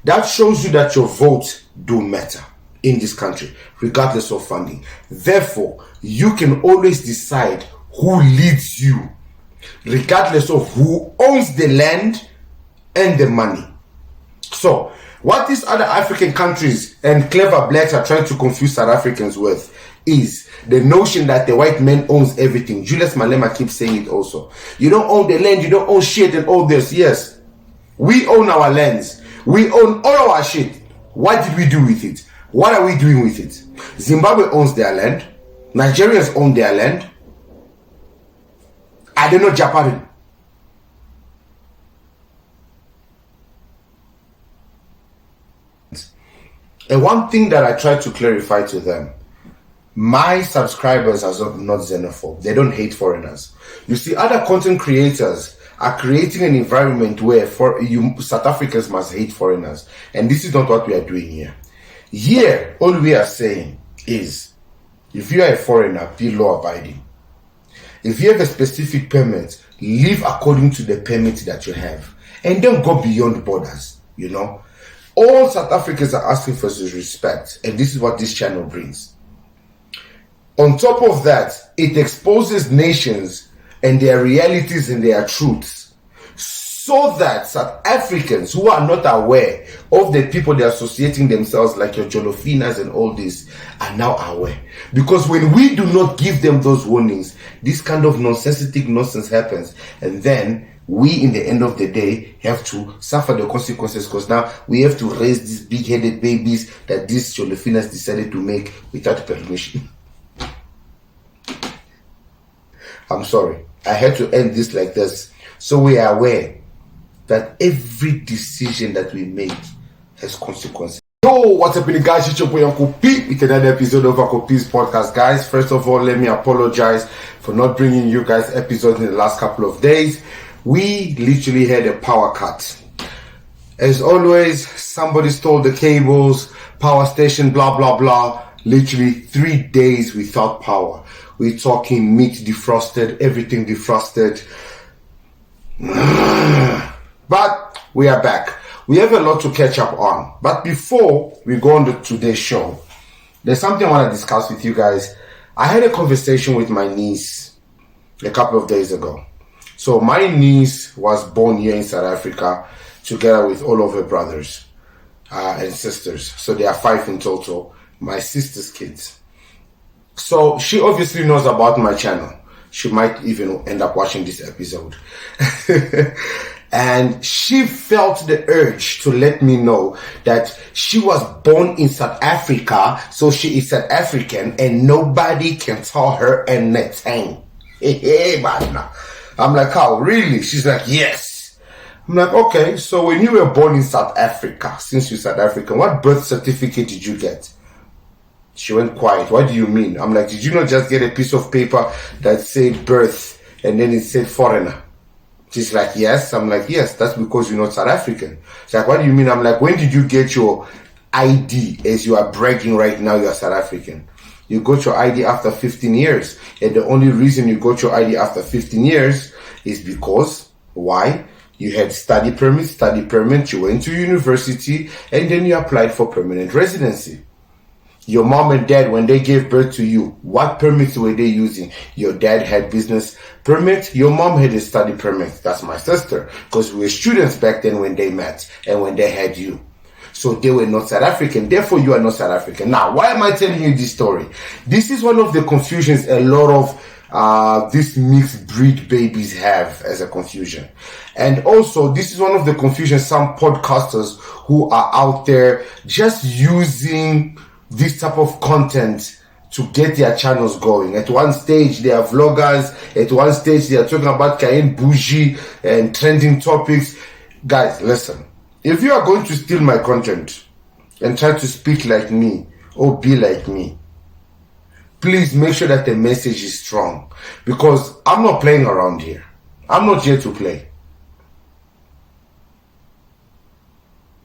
That shows you that your vote do matter in this country, regardless of funding. Therefore, you can always decide who leads you, regardless of who owns the land and the money. So, what these other African countries and clever blacks are trying to confuse South Africans with is the notion that the white man owns everything. Julius Malema keeps saying it also. You don't own the land, you don't own shit and all this. Yes, we own our lands. We own all our shit. What did we do with it? What are we doing with it? Zimbabwe owns their land. Nigerians own their land. I don't know Japan. And one thing that I try to clarify to them, my subscribers are not xenophobe. They don't hate foreigners. You see, other content creators are creating an environment where South Africans must hate foreigners. And this is not what we are doing here. Here, all we are saying is, if you are a foreigner, be law-abiding. If you have a specific permit, live according to the permit that you have. And don't go beyond borders, you know. All South Africans are asking for is respect, and this is what this channel brings. On top of that, it exposes nations and their realities and their truths, so that South Africans who are not aware of the people they're associating themselves, like your Jolofinas and all this, are now aware. Because when we do not give them those warnings, this kind of nonsense happens, and then we, in the end of the day, have to suffer the consequences, because now we have to raise these big-headed babies that these Jolofinas decided to make without permission. I'm sorry. I had to end this like this, so we are aware that every decision that we make has consequences. Yo, what's up, guys? It's your boy Uncle P with another episode of Uncle P's podcast. Guys, first of all, let me apologize for not bringing you guys episodes in the last couple of days. We literally had a power cut. As always, somebody stole the cables, power station, blah, blah, blah. Literally 3 days without power. We're talking meat defrosted, everything defrosted. But we are back. We have a lot to catch up on. But before we go on to today's show, there's something I want to discuss with you guys. I had a conversation with my niece a couple of days ago. So my niece was born here in South Africa together with all of her brothers and sisters. So there are 5 in total, my sister's kids. So she obviously knows about my channel. She might even end up watching this episode. And she felt the urge to let me know that she was born in South Africa, so she is South African and nobody can tell her anything. Hey, man. I'm like, how? Really? She's like, yes. I'm like, okay, so when you were born in South Africa, since you're South African, what birth certificate did you get? She went quiet. What do you mean? I'm like, did you not just get a piece of paper that said birth and then it said foreigner? She's like, yes. I'm like, yes, that's because you're not South African. She's like, what do you mean? I'm like, when did you get your ID? As you are bragging right now, you're South African. You got your ID after 15 years. And the only reason you got your ID after 15 years is because, why? You had study permit, you went to university, and then you applied for permanent residency. Your mom and dad, when they gave birth to you, what permits were they using? Your dad had business permit, your mom had a study permit. That's my sister, because we were students back then when they met and when they had you. So they were not South African, therefore you are not South African. Now, why am I telling you this story? This is one of the confusions a lot of these mixed breed babies have as a confusion. And also, this is one of the confusions some podcasters who are out there just using this type of content to get their channels going. At one stage, they are vloggers. At one stage, they are talking about Kain Bougie and trending topics. Guys, listen. If you are going to steal my content and try to speak like me or be like me, please make sure that the message is strong. Because I'm not playing around here. I'm not here to play.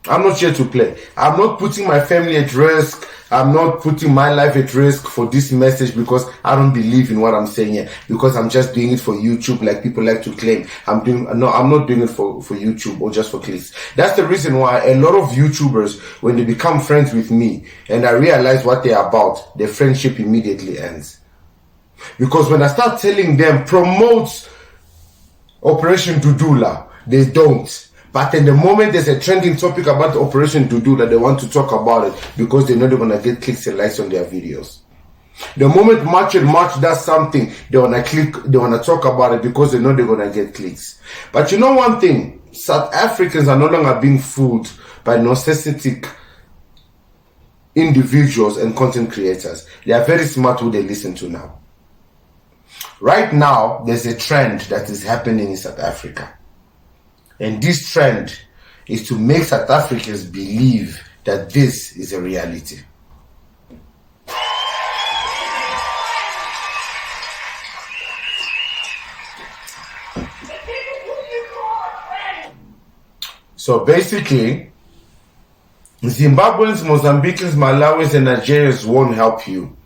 I'm not here to play. I'm not putting my family at risk. I'm not putting my life at risk for this message because I don't believe in what I'm saying here. Because I'm just doing it for YouTube, like people like to claim. I'm not doing it for YouTube or just for clicks. That's the reason why a lot of YouTubers, when they become friends with me and I realize what they're about, their friendship immediately ends. Because when I start telling them promote Operation Dudula, they don't. But in the moment there's a trending topic about the Operation Dudula, they want to talk about it because they know they're going to get clicks and likes on their videos. The moment March and March does something, they want to talk about it because they know they're going to get clicks. But you know one thing, South Africans are no longer being fooled by narcissistic individuals and content creators. They are very smart who they listen to now. Right now, there's a trend that is happening in South Africa. And this trend is to make South Africans believe that this is a reality. So basically, Zimbabweans, Mozambicans, Malawis, and Nigerians won't help you.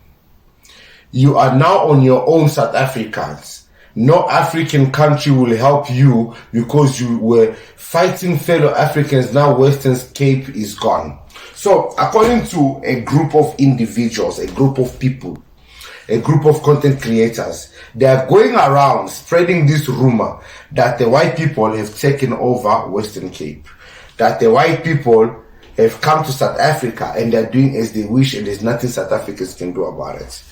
You are now on your own, South Africans. No African country will help you because you were fighting fellow Africans. Now Western Cape is gone. So according to a group of individuals, a group of people, a group of content creators, they are going around spreading this rumor that the white people have taken over Western Cape, that the white people have come to South Africa and they're doing as they wish and there's nothing South Africans can do about it.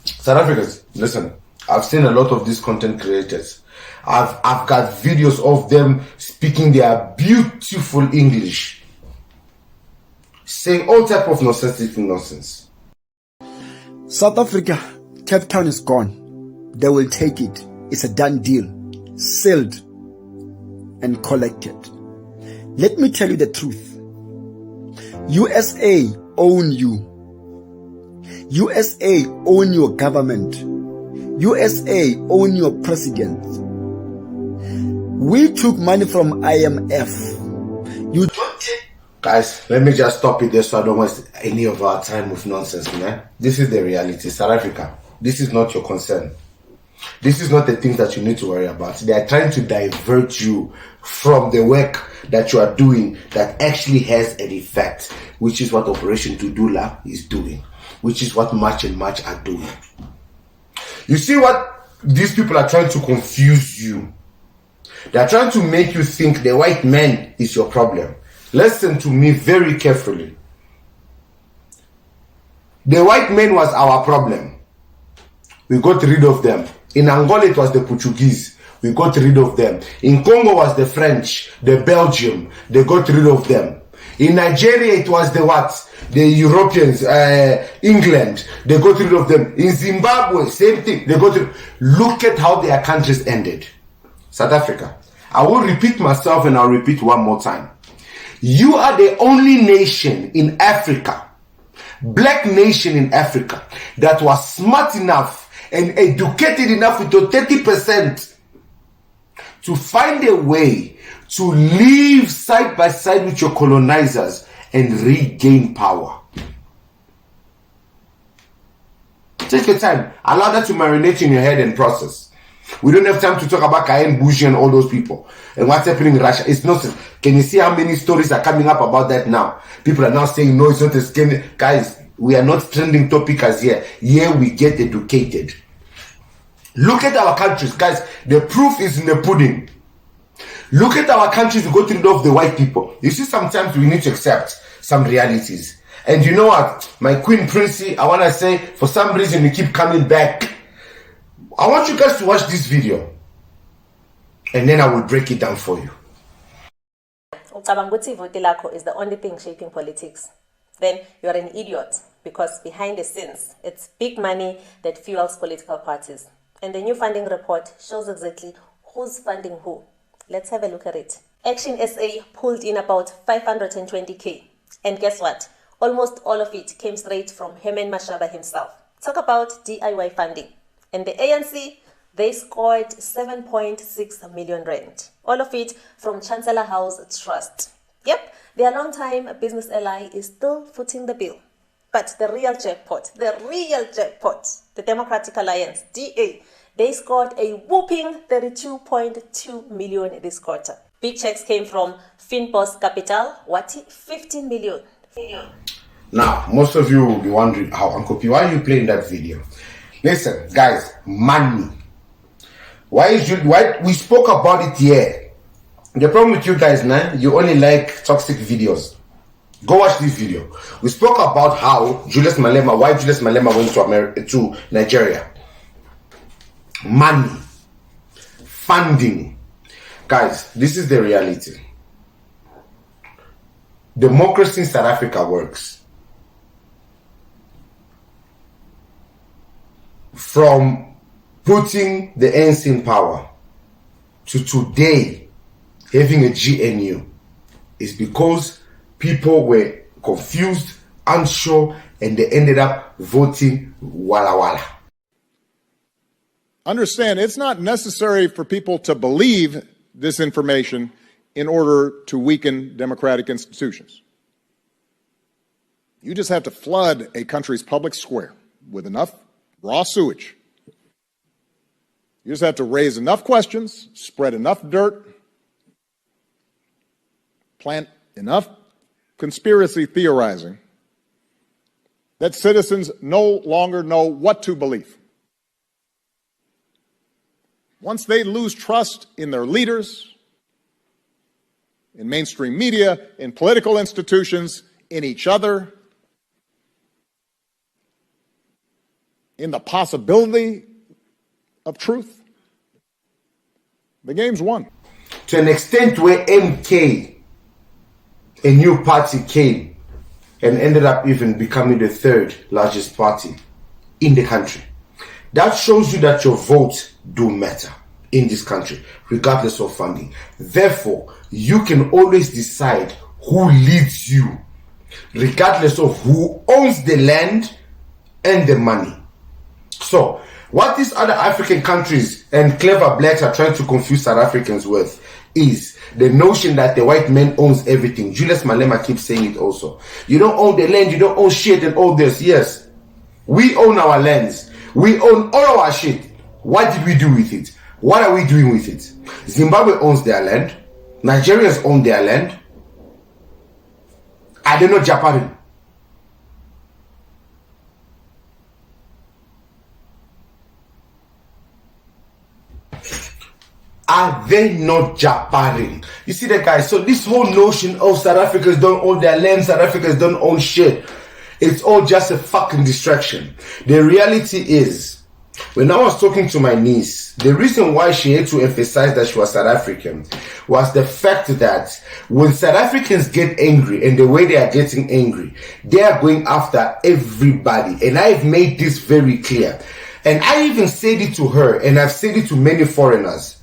South Africans, listen, I've seen a lot of these content creators. I've got videos of them speaking their beautiful English, saying all type of nonsense. South Africa, Cape Town is gone. They will take it. It's a done deal, sealed and collected. Let me tell you the truth. USA own you. USA own your government. USA own your president. We took money from IMF. You don't take. Guys, let me just stop it there so I don't waste any of our time with nonsense, man. This is the reality. South Africa, this is not your concern. This is not the things that you need to worry about. They are trying to divert you from the work that you are doing that actually has an effect, which is what Operation Dudula is doing, which is what March and March are doing. You see what these people are trying to confuse you. They are trying to make you think the white man is your problem. Listen to me very carefully. The white man was our problem. We got rid of them. In Angola, it was the Portuguese. We got rid of them. In Congo was the French, the Belgium. They got rid of them. In Nigeria, it was the what? The Europeans, England. They got rid of them. In Zimbabwe, same thing. They got rid. Look at how their countries ended. South Africa. I will repeat myself and I'll repeat one more time. You are the only nation in Africa, black nation in Africa, that was smart enough and educated enough with your 30% to find a way to live side by side with your colonizers and regain power. Take your time. Allow that to marinate in your head and process. We don't have time to talk about Kayen Bougie and all those people and what's happening in Russia. It's nonsense. Can you see how many stories are coming up about that now? People are now saying, no, it's not a scam. Guys, we are not trending topic as here. Here we get educated. Look at our countries. Guys, the proof is in the pudding. Look at our countries. We got rid of the white people. You see, sometimes we need to accept some realities. And you know what? My Queen Princey, I want to say, for some reason, you keep coming back. I want you guys to watch this video and then I will break it down for you. Ucabanga ukuthi ivoti lakho is the only thing shaping politics. Then you are an idiot because behind the scenes, it's big money that fuels political parties. And the new funding report shows exactly who's funding who. Let's have a look at it. Action SA pulled in about 520k. And guess what? Almost all of it came straight from Herman Mashaba himself. Talk about DIY funding. And the ANC, they scored 7.6 million rand. All of it from Chancellor House Trust. Yep, Their long-time business ally is still footing the bill. But the real jackpot, the Democratic Alliance, DA, they scored a whopping 32.2 million this quarter. Big checks came from Finpost Capital, 15 million. Now, most of you will be wondering, how Uncle P, why are you playing that video? Listen, guys, money. Why we spoke about it here. The problem with you guys, man, you only like toxic videos. Go watch this video. We spoke about how why Julius Malema went to Nigeria. Money. Funding. Guys, this is the reality. Democracy in South Africa works. From putting the ANC in power to today having a GNU is because people were confused, unsure, and they ended up voting Walla Walla. Understand, it's not necessary for people to believe this information in order to weaken democratic institutions. You just have to flood a country's public square with enough raw sewage. You just have to raise enough questions, spread enough dirt, plant enough conspiracy theorizing that citizens no longer know what to believe. Once they lose trust in their leaders, in mainstream media, in political institutions, in each other, in the possibility of truth, the game's won. To an extent where MK, a new party, came and ended up even becoming the third largest party in the country. That shows you that your votes do matter in this country, regardless of funding. Therefore, you can always decide who leads you, regardless of who owns the land and the money. So, what these other African countries and clever blacks are trying to confuse South Africans with is the notion that the white man owns everything. Julius Malema keeps saying it also. You don't own the land, you don't own shit and all this. Yes, we own our lands. We own all our shit. What did we do with it? What are we doing with it? Zimbabwe owns their land. Nigerians own their land. Are they not Japan? Are they not Japaring? You see that, guys? So this whole notion of South Africans don't own their land, South Africans don't own shit, it's all just a fucking distraction. The reality is, when I was talking to my niece, the reason why she had to emphasize that she was South African was the fact that when South Africans get angry, and the way they are getting angry, they are going after everybody. And I've made this very clear. And I even said it to her, and I've said it to many foreigners.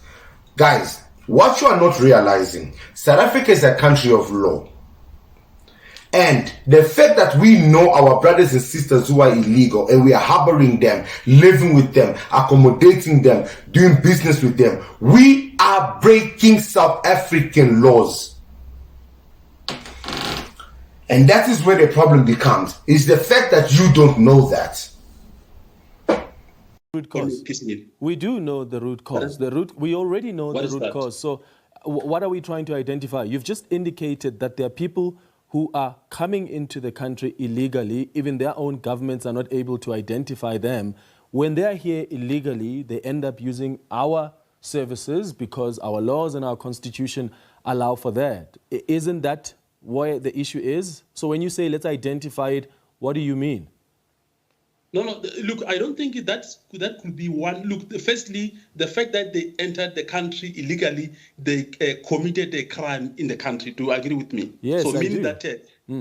Guys, what you are not realizing, South Africa is a country of law. And the fact that we know our brothers and sisters who are illegal and we are harboring them, living with them, accommodating them, doing business with them, we are breaking South African laws. And that is where the problem becomes, is the fact that you don't know that. Root cause. We do know the root cause. We already know the root cause. So what are we trying to identify? You've just indicated that there are people who are coming into the country illegally. Even their own governments are not able to identify them. When they are here illegally, they end up using our services because our laws and our constitution allow for that. Isn't that where the issue is? So when you say let's identify it, what do you mean? No, look, I don't think that could be one. Look, firstly, the fact that they entered the country illegally, they committed a crime in the country. Do you agree with me? Yes, so I meaning do. that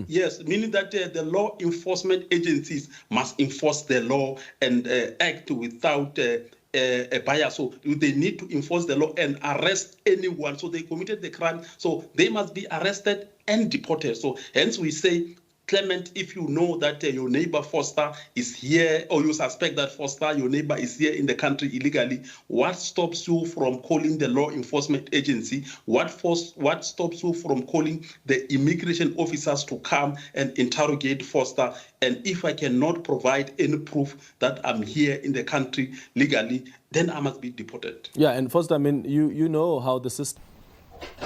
yes, meaning that the law enforcement agencies must enforce the law and act without a bias. So they need to enforce the law and arrest anyone. So they committed the crime. So they must be arrested and deported. So hence we say, Clement, if you know that your neighbor Foster is here, or you suspect that Foster, your neighbor, is here in the country illegally, what stops you from calling the law enforcement agency? What stops you from calling the immigration officers to come and interrogate Foster? And if I cannot provide any proof that I'm here in the country legally, then I must be deported. Yeah, and Foster, I mean, you know how the system...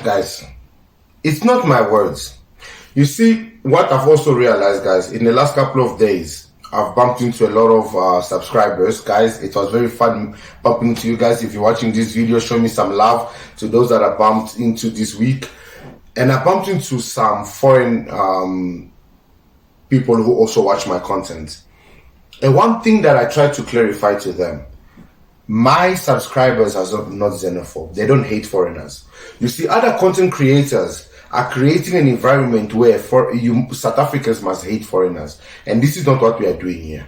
Guys, it's not my words. You see, what I've also realized, guys, in the last couple of days, I've bumped into a lot of subscribers. Guys, it was very fun bumping into you guys. If you're watching this video, show me some love to those that I bumped into this week. And I bumped into some foreign people who also watch my content. And one thing that I try to clarify to them, my subscribers are not xenophobe. They don't hate foreigners. You see, other content creators are creating an environment where South Africans must hate foreigners. And this is not what we are doing here.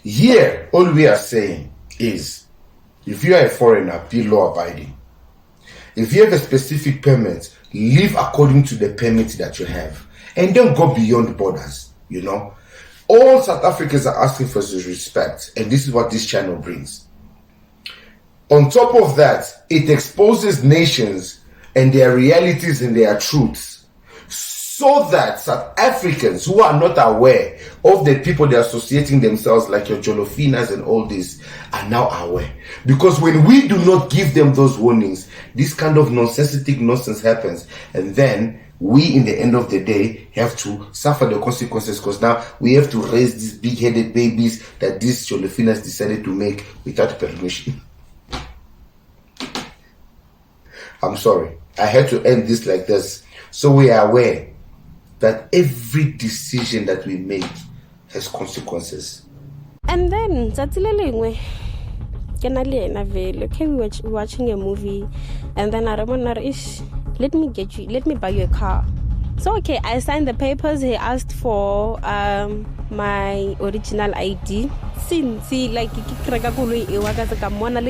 Here, all we are saying is, if you are a foreigner, be law-abiding. If you have a specific permit, live according to the permit that you have. And don't go beyond borders, you know. All South Africans are asking for is respect. And this is what this channel brings. On top of that, it exposes nations and their realities and their truths, so that South Africans who are not aware of the people they're associating themselves, like your Jolofinas and all this, are now aware. Because when we do not give them those warnings, this kind of nonsensical nonsense happens, and then we, in the end of the day, have to suffer the consequences, because now we have to raise these big-headed babies that these Jolofinas decided to make without permission. I'm sorry. I had to end this like this, so we are aware that every decision that we make has consequences. And then, okay, we were watching a movie, and then I remember, let me buy you a car. So, okay, I signed the papers. He asked for my original ID. Since like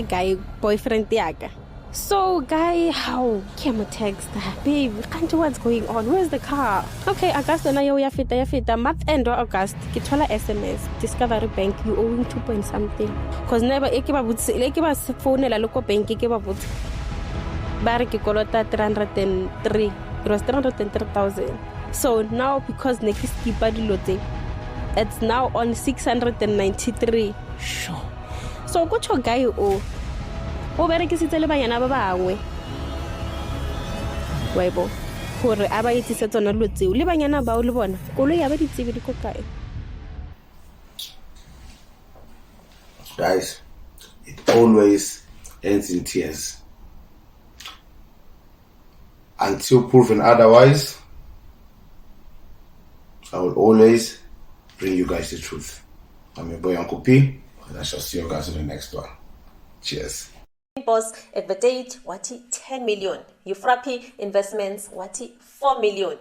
guy boyfriend. So, guy, how came a text? Babe, can't you what's going on? Where's the car? Okay, August na yo ya fita. Month end of August, get a SMS. Discovery Bank, you owing 2 point something. Cause never phone la local bank but bariki kolota 303. It was 303,000. So now because next lote, it's now on 693. Sure. So go to guy o berekisitse le banyana ba bangwe webo gore a ba itsise tsona lo tseo le banyana ba o le bona kolo ya ba ditsebe di ko kae. Guys, it always ends in tears. Until proven otherwise, I will always bring you guys the truth. I'm your boy Uncle P, and I shall see you guys in the next one. Cheers. Boss Advertage, wati 10 million. Ufrapi Investments, wati 4 million.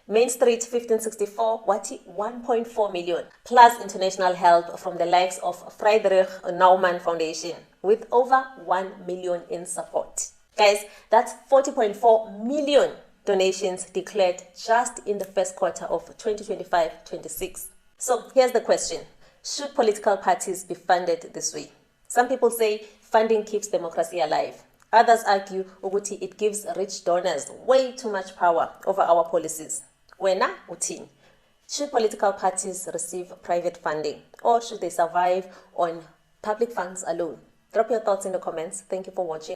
Main Street 1564, wati 1.4 million. Plus international help from the likes of Friedrich Naumann Foundation with over 1 million in support. Guys, that's 40.4 million donations declared just in the first quarter of 2025-26. So here's the question. Should political parties be funded this way? Some people say funding keeps democracy alive. Others argue ukuthi it gives rich donors way too much power over our policies. Wena uthini? Should political parties receive private funding, or should they survive on public funds alone? Drop your thoughts in the comments. Thank you for watching.